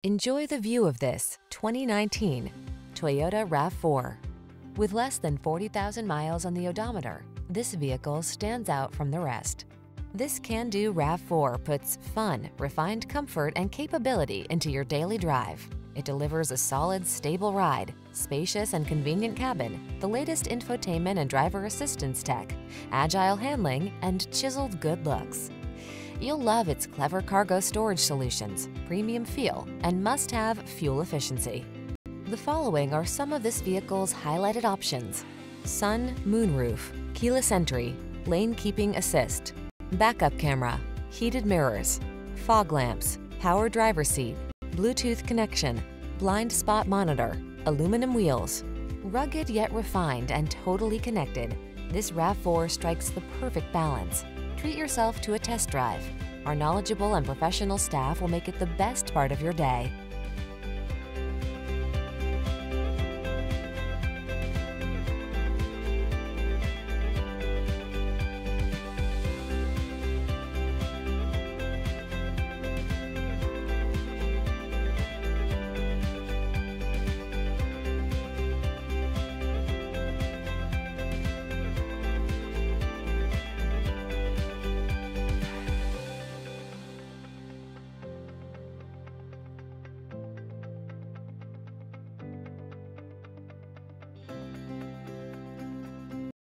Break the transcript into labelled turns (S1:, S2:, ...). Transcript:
S1: Enjoy the view of this 2019 Toyota RAV4. With less than 40,000 miles on the odometer, this vehicle stands out from the rest. This can-do RAV4 puts fun, refined comfort, and capability into your daily drive. It delivers a solid, stable ride, spacious and convenient cabin, the latest infotainment and driver assistance tech, agile handling, and chiseled good looks. You'll love its clever cargo storage solutions, premium feel, and must-have fuel efficiency. The following are some of this vehicle's highlighted options: sun, moonroof, keyless entry, lane keeping assist, backup camera, heated mirrors, fog lamps, power driver seat, Bluetooth connection, blind spot monitor, aluminum wheels. Rugged yet refined and totally connected, this RAV4 strikes the perfect balance. Treat yourself to a test drive. Our knowledgeable and professional staff will make it the best part of your day.